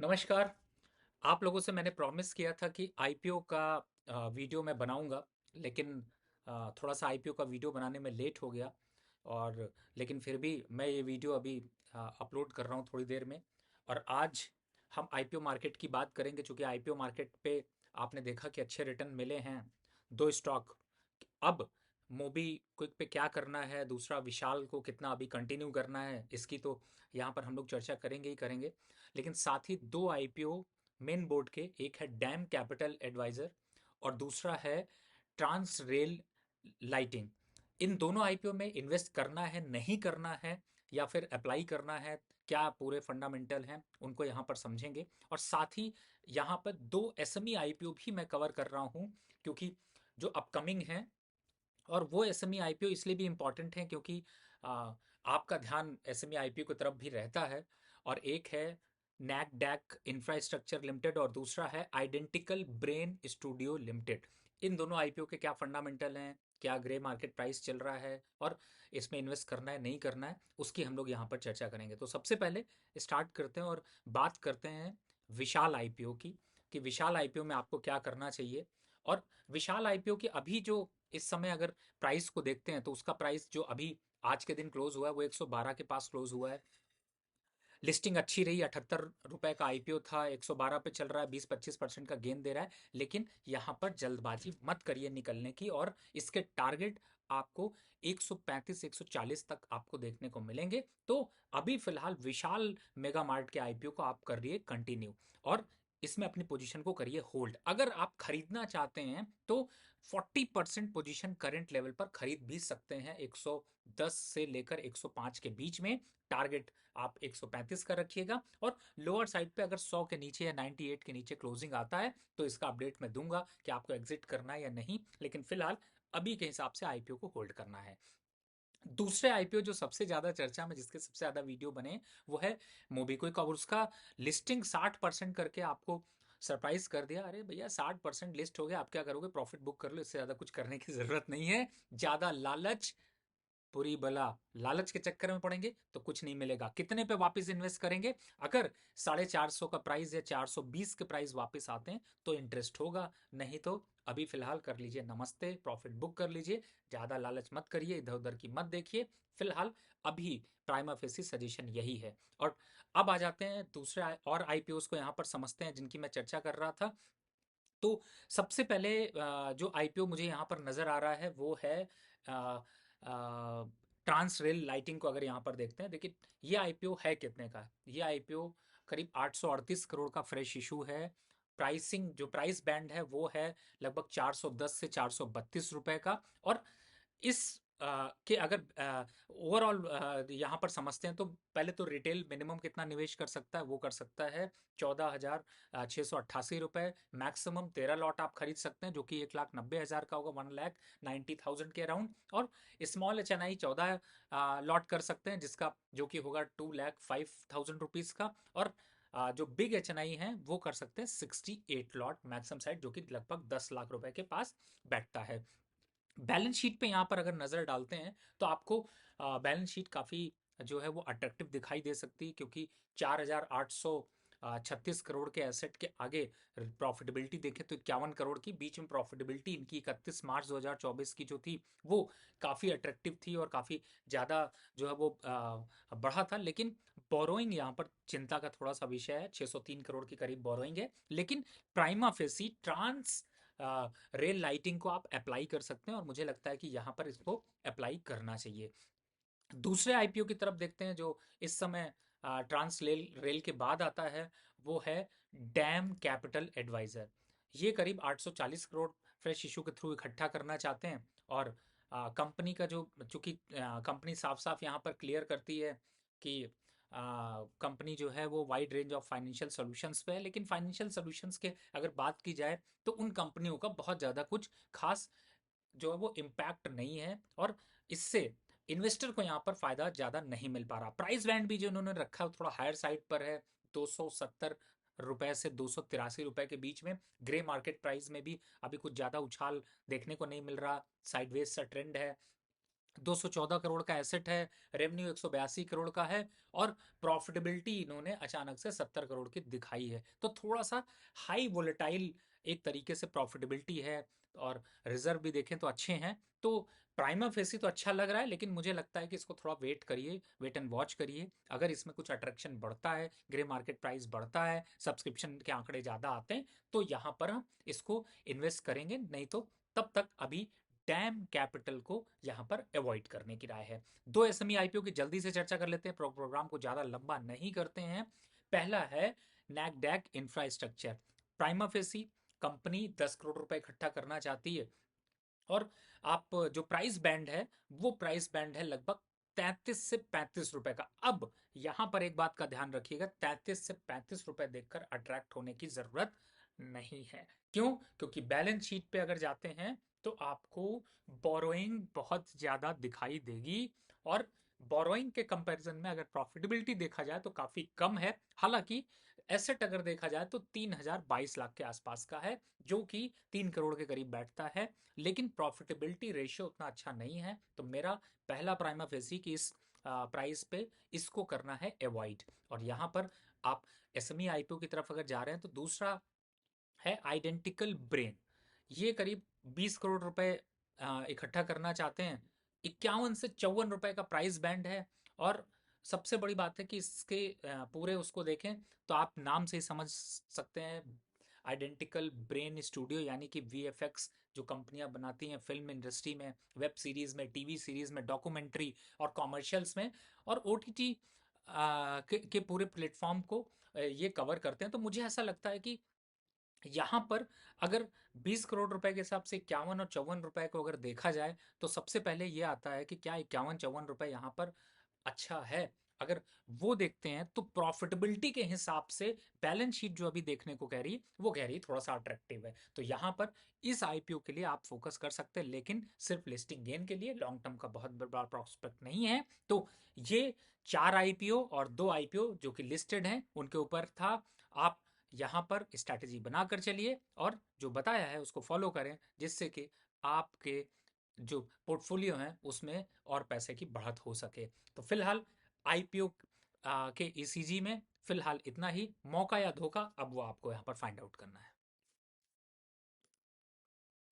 नमस्कार। आप लोगों से मैंने प्रॉमिस किया था कि आईपीओ का वीडियो मैं बनाऊंगा, लेकिन थोड़ा सा आईपीओ का वीडियो बनाने में लेट हो गया। और लेकिन फिर भी मैं ये वीडियो अभी अपलोड कर रहा हूँ थोड़ी देर में। और आज हम आईपीओ मार्केट की बात करेंगे, चूँकि आईपीओ मार्केट पे आपने देखा कि अच्छे रिटर्न मिले हैं। 2 स्टॉक, अब मोबी क्विक पे क्या करना है, दूसरा विशाल को कितना अभी कंटिन्यू करना है, इसकी तो यहाँ पर हम लोग चर्चा करेंगे ही करेंगे। लेकिन साथ ही 2 आईपीओ मेन बोर्ड के, एक है डैम कैपिटल एडवाइजर और दूसरा है ट्रांस रेल लाइटिंग। इन दोनों आईपीओ में इन्वेस्ट करना है नहीं करना है, या फिर अप्लाई करना है, क्या पूरे फंडामेंटल हैं उनको यहाँ पर समझेंगे। और साथ ही यहाँ पर 2 एसएमई आईपीओ भी मैं कवर कर रहा हूँ, क्योंकि जो अपकमिंग हैं। और वो एसएमई आईपीओ इसलिए भी इम्पोर्टेंट है क्योंकि आ, आपका ध्यान एसएमई आईपीओ की तरफ भी रहता है। और एक है नैकडैक इंफ्रास्ट्रक्चर लिमिटेड और दूसरा है आइडेंटिकल ब्रेन स्टूडियो लिमिटेड। इन दोनों आईपीओ के क्या फंडामेंटल हैं, क्या ग्रे मार्केट प्राइस चल रहा है, और इसमें इन्वेस्ट करना है नहीं करना है, उसकी हम लोग यहाँ पर चर्चा करेंगे। तो सबसे पहले स्टार्ट करते हैं और बात करते हैं विशाल आईपीओ की, कि विशाल आईपीओ में आपको क्या करना चाहिए। और विशाल आईपीओ की अभी जो इस समय अगर प्राइस को देखते हैं, तो उसका प्राइस जो अभी आज के दिन क्लोज हुआ है वो 112 के पास क्लोज हुआ है। लिस्टिंग अच्छी रही, 78 रुपए का आईपीओ था, 112 पे चल रहा है, 20-25% का गेन दे रहा है। लेकिन यहाँ पर जल्दबाजी मत करिए निकलने की, और इसके टारगेट आपको 135 140 तक आपको देखने को मिलेंगे। तो अभी फिलहाल विशाल मेगा मार्ट के आईपीओ को आप करिए कंटिन्यू, और इसमें अपनी पोजीशन को करिए होल्ड। अगर आप खरीदना चाहते हैं तो 40% पोजीशन करंट लेवल पर खरीद भी सकते हैं, 110 से लेकर 105 के बीच में। टारगेट आप 135 का रखिएगा, और लोअर साइड पे अगर 100 के नीचे या 98 के नीचे क्लोजिंग आता है तो इसका अपडेट मैं दूंगा कि आपको एग्जिट करना है या नहीं। लेकिन फिलहाल अभी के हिसाब से आईपीओ को होल्ड करना है। दूसरे आईपीओ जो सबसे ज्यादा चर्चा में, जिसके सबसे ज्यादा वीडियो बने, वो है मोबिक्विक। और उसका लिस्टिंग 60% करके आपको सरप्राइज कर दिया। अरे भैया, 60% लिस्ट हो गया, आप क्या करोगे? प्रॉफिट बुक कर लो, इससे ज्यादा कुछ करने की जरूरत नहीं है। ज्यादा लालच बुरी बला, लालच के चक्कर में पड़ेंगे तो कुछ नहीं मिलेगा। कितने पे वापस इन्वेस्ट करेंगे? अगर 450 का प्राइस या 420 के प्राइस वापस आते हैं तो इंटरेस्ट होगा, नहीं तो अभी फिलहाल कर लीजिए नमस्ते, प्रॉफिट बुक कर लीजिए। ज्यादा लालच मत करिए, इधर उधर की मत देखिए। फिलहाल अभी प्राइमा फेसी सजेशन यही है। और अब आ जाते हैं दूसरे और आईपीओस को यहाँ पर समझते हैं, जिनकी मैं चर्चा कर रहा था। तो सबसे पहले जो आईपीओ मुझे यहाँ पर नजर आ रहा है वो है ट्रांस रेल लाइटिंग को। अगर यहाँ पर देखते हैं, देखिए ये आईपीओ है कितने का? ये आईपीओ करीब 838 करोड़ का फ्रेश इशू है। प्राइसिंग, जो प्राइस बैंड है वो है लगभग 410 से 432 रुपए का। और इस के अगर ओवरऑल यहाँ पर समझते हैं, तो पहले तो रिटेल मिनिमम कितना निवेश कर सकता है? वो कर सकता है 14,688 रुपए। मैक्सिमम 13 लॉट आप खरीद सकते हैं, जो कि 1,90,000 का होगा, 1,90,000 के अराउंड। और स्मॉल एच एन आई 14 लॉट कर सकते हैं, जिसका जो कि होगा 2,05,000 रुपीज का। और जो बिग एच एन आई है वो कर सकते हैं 68 लॉट मैक्सिमम साइड, जो कि लगभग 10 लाख रुपए के पास बैठता है। बैलेंस शीट पे यहाँ पर अगर नज़र डालते हैं तो आपको बैलेंस शीट काफ़ी जो है वो अट्रैक्टिव दिखाई दे सकती है, क्योंकि 4,836 करोड़ के एसेट के आगे प्रॉफिटेबिलिटी देखें तो 51 करोड़ की बीच में प्रॉफिटेबिलिटी इनकी 31 मार्च 2024 की जो थी वो काफ़ी अट्रैक्टिव थी, और काफ़ी ज़्यादा जो है वो बढ़ा था। लेकिन बोरोइंग यहाँ पर चिंता का थोड़ा सा विषय है, 603 करोड़ के करीब बोरोइंग है। लेकिन prima facie Transrail lighting को आप अप्लाई कर सकते हैं, और मुझे लगता है कि यहाँ पर इसको अप्लाई करना चाहिए। दूसरे आईपीओ की तरफ देखते हैं जो इस समय ट्रांस रेल रेल के बाद आता है, वो है डैम कैपिटल एडवाइजर। ये करीब 840 करोड़ फ्रेश इशू के थ्रू इकट्ठा करना चाहते हैं। और कंपनी का जो, चूंकि कंपनी साफ साफ यहाँ पर क्लियर करती है कि कंपनी जो है वो wide range of financial solutions पे है, लेकिन फाइनेंशियल सॉल्यूशंस के अगर बात की जाए तो उन कंपनियों का बहुत ज़्यादा कुछ खास जो है वो इम्पैक्ट नहीं है। और इससे इन्वेस्टर को यहाँ पर फायदा ज़्यादा नहीं मिल पा रहा। प्राइस बैंड भी जो उन्होंने रखा है वो थोड़ा हायर साइड पर है, 270 रुपए से 283 रुपए के बीच में। ग्रे मार्केट प्राइस में भी अभी कुछ ज़्यादा उछाल देखने को नहीं मिल रहा, साइडवेज सा ट्रेंड है। 214 करोड़ का एसेट है, रेवेन्यू 182 करोड़ का है, और प्रॉफिटेबिलिटी इन्होंने अचानक से 70 करोड़ की दिखाई है। तो थोड़ा सा हाई वोलेटाइल एक तरीके से प्रॉफिटेबिलिटी है, और रिजर्व भी देखें तो अच्छे हैं। तो प्राइमा फेसी तो अच्छा लग रहा है, लेकिन मुझे लगता है कि इसको थोड़ा वेट करिए, वेट एंड वॉच करिए। अगर इसमें कुछ अट्रैक्शन बढ़ता है, ग्रे मार्केट प्राइस बढ़ता है, सब्सक्रिप्शन के आंकड़े ज़्यादा आते हैं, तो यहाँ पर हम इसको इन्वेस्ट करेंगे। नहीं तो तब तक अभी डैम कैपिटल को यहाँ पर अवॉइड करने की राय है। दो एसएमई आईपीओ की जल्दी से चर्चा कर लेते हैं, प्रोग्राम को ज़्यादा लंबा नहीं करते हैं। पहला है नैकडेक infrastructure. Prima facie company 10 crore रुपए इकट्ठा करना चाहती है, और आप जो प्राइस बैंड है, वो प्राइस बैंड है लगभग 33 से 35 रुपए का। अब यहां पर एक बात का ध्यान रखिएगा, 33 से 35 रुपए देखकर अट्रैक्ट होने की जरूरत नहीं है। क्यों? क्योंकि बैलेंस शीट पे अगर जाते हैं तो आपको बोरोइंग बहुत ज्यादा दिखाई देगी, और बोरोइंग के कंपैरिजन में अगर प्रॉफिटेबिलिटी देखा जाए तो काफी कम है। हालांकि एसेट अगर देखा जाए तो 3022 लाख के आसपास का है, जो कि 3 करोड़ के करीब बैठता है, लेकिन प्रॉफिटेबिलिटी रेशियो उतना अच्छा नहीं है। तो मेरा पहला प्राइमा फेसी कि इस प्राइस पे इसको करना है अवॉइड। और यहाँ पर आप एसएमई आईपीओ की तरफ अगर जा रहे हैं तो दूसरा है आइडेंटिकल ब्रेन। ये करीब 20 करोड़ रुपए इकट्ठा करना चाहते हैं, 51 से 54 रुपए का प्राइस बैंड है। और सबसे बड़ी बात है कि इसके पूरे उसको देखें तो आप नाम से ही समझ सकते हैं, आइडेंटिकल ब्रेन स्टूडियो, यानी कि वीएफएक्स जो कंपनियां बनाती हैं फिल्म इंडस्ट्री में, वेब सीरीज में, टीवी सीरीज में, डॉक्यूमेंट्री और कॉमर्शियल्स में, और ओटीटी के पूरे प्लेटफॉर्म को ये कवर करते हैं। तो मुझे ऐसा लगता है कि यहाँ पर अगर 20 करोड़ रुपए के हिसाब से 51 और 54 रुपए को अगर देखा जाए, तो सबसे पहले ये आता है कि क्या 51-54 रुपए यहाँ पर अच्छा है। अगर वो देखते हैं तो प्रॉफिटेबिलिटी के हिसाब से बैलेंस शीट जो अभी देखने को कह रही है, वो कह रही है थोड़ा सा अट्रैक्टिव है। तो यहाँ पर इस आईपीओ के लिए आप फोकस कर सकते हैं, लेकिन सिर्फ लिस्टिंग गेन के लिए, लॉन्ग टर्म का बहुत बड़ा प्रॉस्पेक्ट नहीं है। तो ये 4 आईपीओ और 2 आईपीओ जो कि लिस्टेड हैं उनके ऊपर था। आप यहाँ पर स्ट्रैटेजी बनाकर चलिए, और जो बताया है उसको फॉलो करें, जिससे कि आपके जो पोर्टफोलियो हैं उसमें और पैसे की बढ़त हो सके। तो फिलहाल आईपीओ के ईसीजी में फिलहाल इतना ही। मौका या धोखा, अब वो आपको यहाँ पर फाइंड आउट करना है।